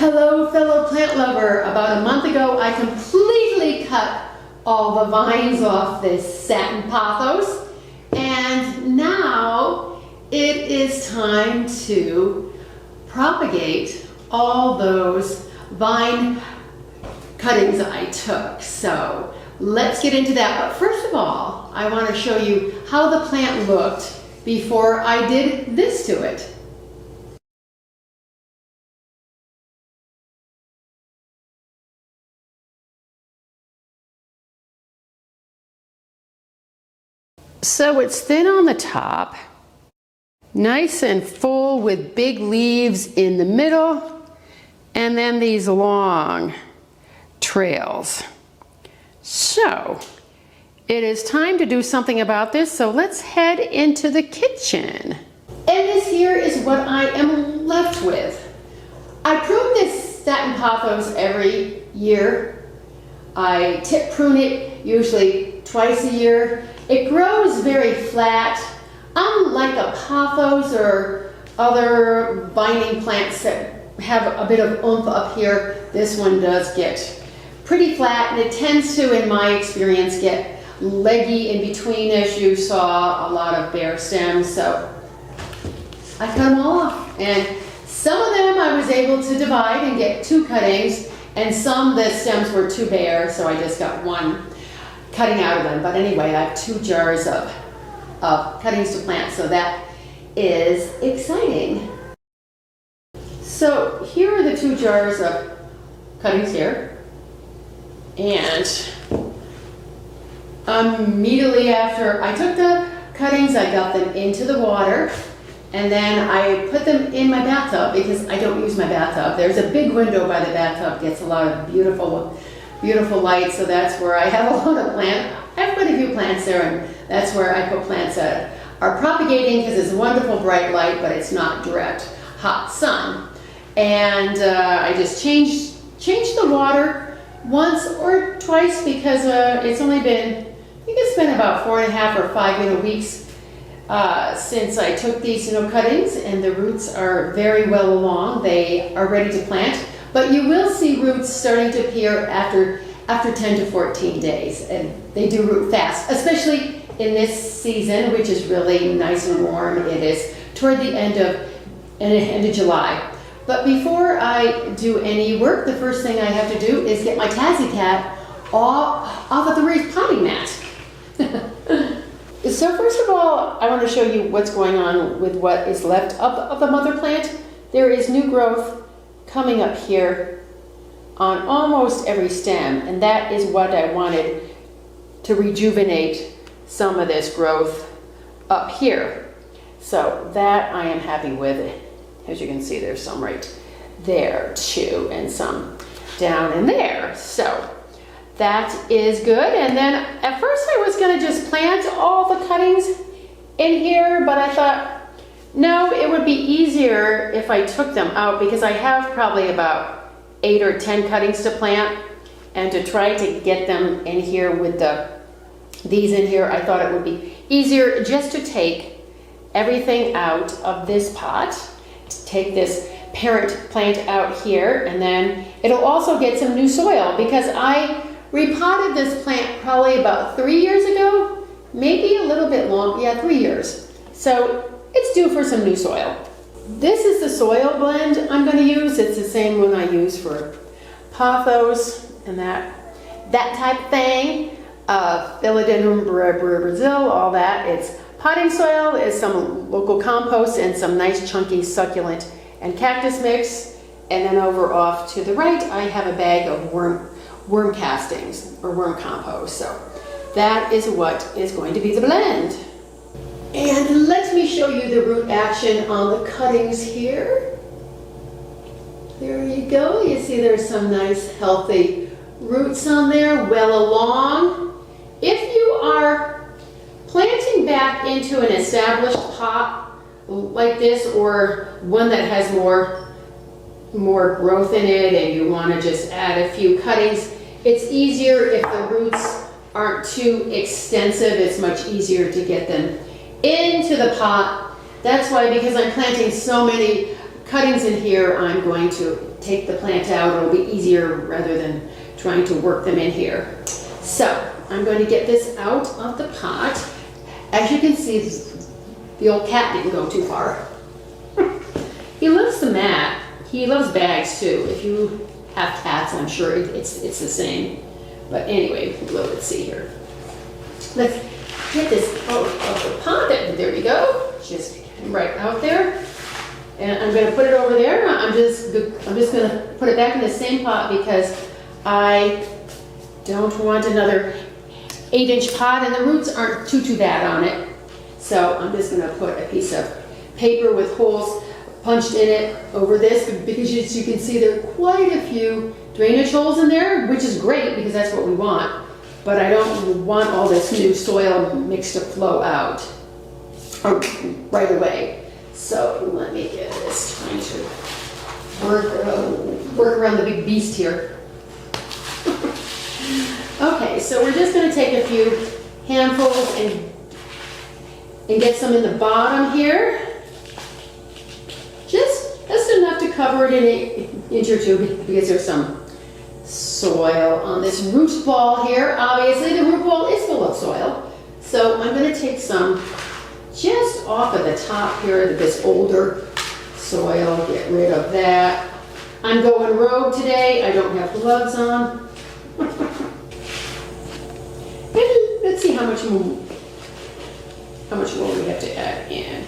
Hello, fellow plant lover. About a month ago, I completely cut all the vines off this Satin Pothos, and now it is time to propagate all those vine cuttings I took. So let's get into that. But first of all, I want to show you how the plant looked before I did this to it. So it's thin on the top, nice and full with big leaves in the middle, and then these long trails. So it is time to do something about this, so let's head into the kitchen. And this here is what I am left with. I prune this Satin Pothos every year. I tip prune it usually twice a year. It grows very flat, unlike a pothos or other vining plants that have a bit of oomph up here. This one does get pretty flat, and it tends to, in my experience, get leggy in between, as you saw, a lot of bare stems. So I cut them all off, and some of them I was able to divide and get 2 cuttings, and some the stems were too bare, so I just got 1 cutting out of them. But anyway, I have 2 jars of cuttings to plant, so that is exciting. So here are the 2 jars of cuttings here, and immediately after I took the cuttings, I got them into the water, and then I put them in my bathtub because I don't use my bathtub. There's a big window by the bathtub, gets a lot of beautiful light, so that's where I have a lot of plants. I have quite a few plants there, and that's where I put plants that are propagating because it's wonderful bright light, but it's not direct hot sun. And I just changed the water once or twice because it's only been, I think it's been about 4.5 or 5 weeks since I took these cuttings, and the roots are very well along. They are ready to plant. But you will see roots starting to appear after 10 to 14 days, and they do root fast, especially in this season, which is really nice and warm. It is toward the end of July. But before I do any work, the first thing I have to do is get my Tassy Cat off of the repotting mat. So first of all, I want to show you what's going on with what is left of the mother plant. There is new growth coming up here on almost every stem, and that is what I wanted to rejuvenate some of this growth up here. So that I am happy with. As you can see, there's some right there too, and some down in there. So that is good. And then at first I was going to just plant all the cuttings in here, but I thought, no, it would be easier if I took them out because I have probably about 8 or 10 cuttings to plant, and to try to get them in here with these in here, I thought it would be easier just to take everything out of this pot, take this parent plant out here, and then it'll also get some new soil because I repotted this plant probably about 3 years ago, maybe a little bit long, yeah, 3 years. So it's due for some new soil. This is the soil blend I'm going to use. It's the same one I use for pothos and that type of thing. Philodendron Brazil, all that. It's potting soil, is some local compost, and some nice chunky succulent and cactus mix. And then over off to the right, I have a bag of worm castings or worm compost. So that is what is going to be the blend. And let me show you the root action on the cuttings here. There you go. You see there's some nice healthy roots on there, well along. If you are planting back into an established pot like this, or one that has more growth in it, and you want to just add a few cuttings, it's easier if the roots aren't too extensive. It's much easier to get them into the pot. That's why, because I'm planting so many cuttings in here, I'm going to take the plant out. It'll be easier rather than trying to work them in here. So I'm going to get this out of the pot. As you can see, the old cat didn't go too far. He loves the mat. He loves bags too. If you have cats, I'm sure it's the same. But anyway, let's see here. Let's get this out of the pot. There we go. Just right out there. And I'm going to put it over there. I'm just going to put it back in the same pot because I don't want another 8-inch pot, and the roots aren't too bad on it. So I'm just going to put a piece of paper with holes punched in it over this, because as you can see, there are quite a few drainage holes in there, which is great because that's what we want. But I don't want all this new soil mix to flow out right away. So let me get this, trying to work around the big beast here. Okay, so we're just going to take a few handfuls and get some in the bottom here. Just enough to cover it in an inch or two, because there's some soil on this root ball here. Obviously, the root ball is full of soil. So I'm going to take some just off of the top here, this older soil, get rid of that. I'm going rogue today. I don't have gloves on. And let's see how much more we have to add in.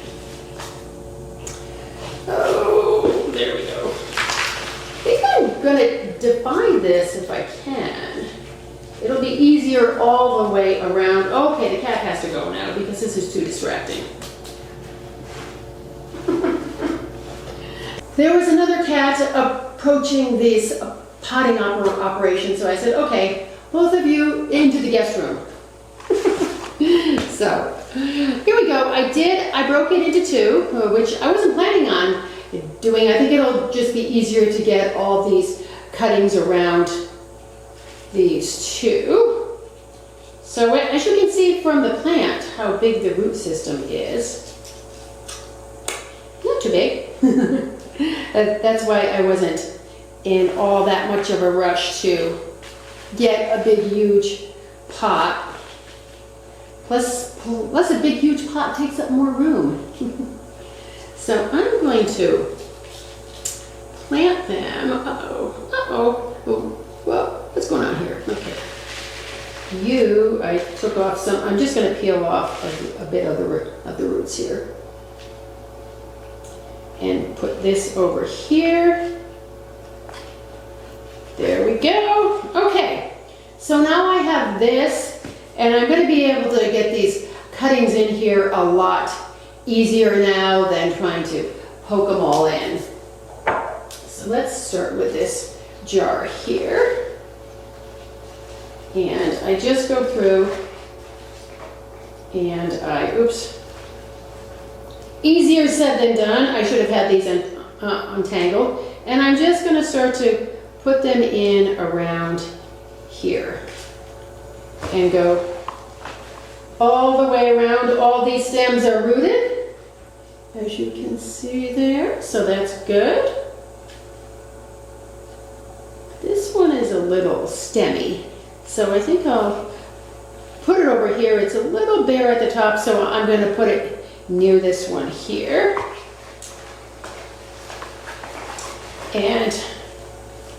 Oh, there we go. I think I'm going to define this if I can. It'll be easier all the way around. Okay, the cat has to go now because this is too distracting. There was another cat approaching this potting operation, so I said, okay, both of you into the guest room. So, here we go. I broke it into two, which I wasn't planning on doing. I think it'll just be easier to get all these cuttings around these two. So as you can see from the plant, how big the root system is. Not too big. That's why I wasn't in all that much of a rush to get a big, huge pot. Plus a big, huge pot takes up more room. So I'm going to plant them. Well, what's going on here? Okay. I took off some, I'm just going to peel off a bit of the roots here. And put this over here. There we go. Okay, so now I have this, and I'm going to be able to get these cuttings in here a lot easier now than trying to poke them all in. So let's start with this jar here. And I just go through and easier said than done. I should have had these untangled. And I'm just going to start to put them in around here and go all the way around. All these stems are rooted, as you can see there, so that's good. This one is a little stemmy, so I think I'll put it over here. It's a little bare at the top, so I'm going to put it near this one here. And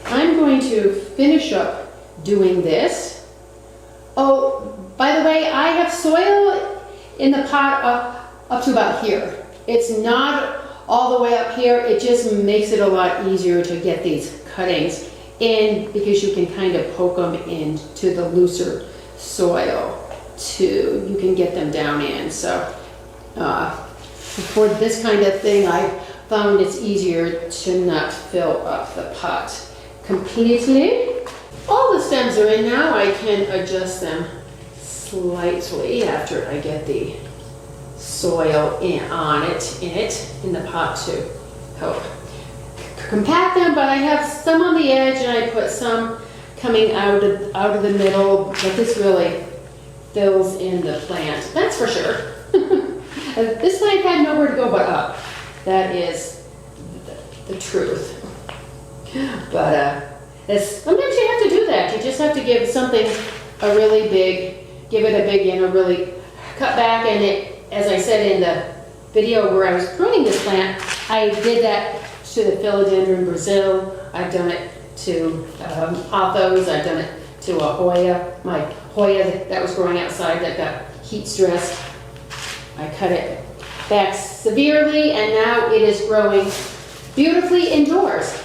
I'm going to finish up doing this. Oh, by the way, I have soil in the pot up to about here. It's not all the way up here. It just makes it a lot easier to get these cuttings in, because you can kind of poke them into the looser soil too. You can get them down in. So for this kind of thing, I found it's easier to not fill up the pot completely. All the stems are in now. I can adjust them slightly after I get the soil in the pot to help compact them. But I have some on the edge, and I put some coming out of the middle, but this really fills in the plant, that's for sure. This plant had nowhere to go but up. That is the truth. But sometimes you have to do that. You just have to give something a really big, give it a big, really cut back. And it, as I said in the video where I was pruning this plant, I did that to the philodendron Brazil. I've done it to pothos. I've done it to a Hoya, my Hoya that was growing outside that got heat stressed. I cut it back severely, and now it is growing beautifully indoors.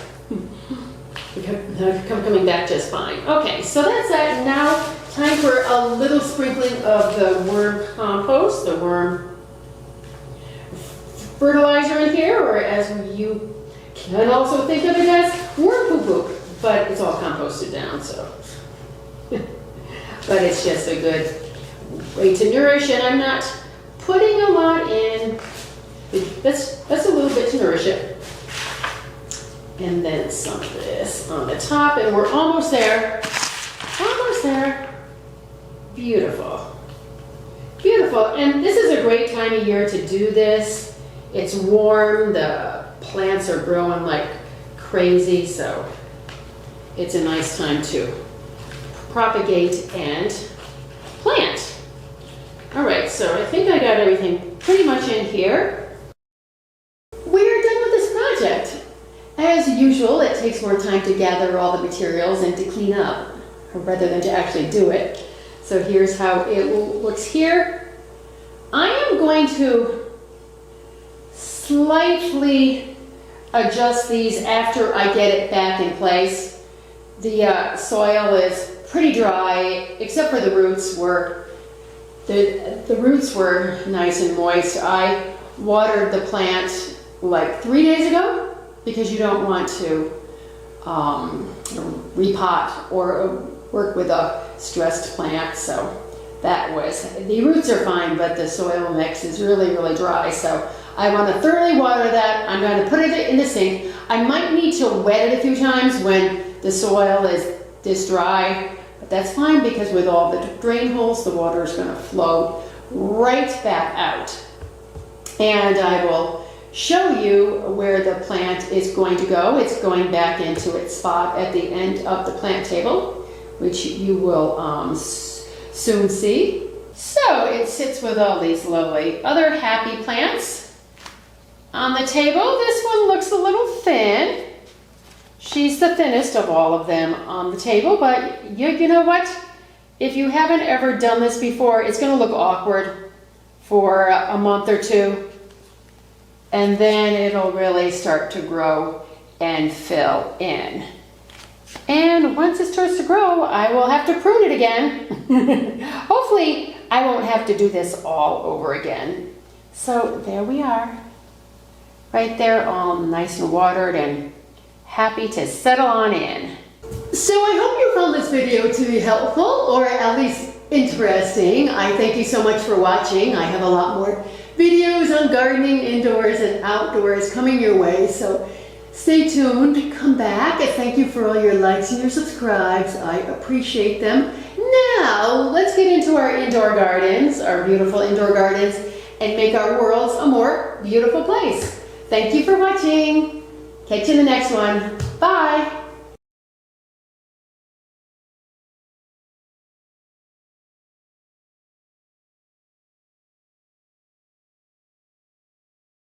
Coming back just fine. Okay, so that's that. Now, time for a little sprinkling of the worm compost, the worm fertilizer in here, or as you can also think of it as worm poo-poo, but it's all composted down, so. But it's just a good way to nourish, and I'm not putting a lot in. That's a little bit to nourish it. And then some of this on the top, and we're almost there. Almost there. Beautiful. Beautiful. And this is a great time of year to do this. It's warm, the plants are growing like crazy, so it's a nice time to propagate and plant. All right, so I think I got everything pretty much in here. We're done with this project. As usual, it takes more time to gather all the materials and to clean up, rather than to actually do it. So here's how it looks here. I am going to slightly adjust these after I get it back in place. The soil is pretty dry, except for the roots were, the roots were nice and moist. I watered the plant like 3 days ago, because you don't want to repot or work with a stressed plant. So that was, the roots are fine, but the soil mix is really, really dry. So I want to thoroughly water that. I'm going to put it in the sink. I might need to wet it a few times when the soil is this dry, but that's fine because with all the drain holes, the water is going to flow right back out. And I will show you where the plant is going to go. It's going back into its spot at the end of the plant table, which you will soon see. So it sits with all these lovely other happy plants on the table. This one looks a little thin. She's the thinnest of all of them on the table, but you know what? If you haven't ever done this before, it's going to look awkward for a month or two. And then it'll really start to grow and fill in. And once it starts to grow, I will have to prune it again. Hopefully, I won't have to do this all over again. So there we are. Right there, all nice and watered and happy to settle on in. So I hope you found this video to be helpful, or at least interesting. I thank you so much for watching. I have a lot more videos on gardening indoors and outdoors coming your way, so stay tuned, come back, and thank you for all your likes and your subscribes. I appreciate them. Now, let's get into our indoor gardens, our beautiful indoor gardens, and make our worlds a more beautiful place. Thank you for watching. Catch you in the next one. Bye.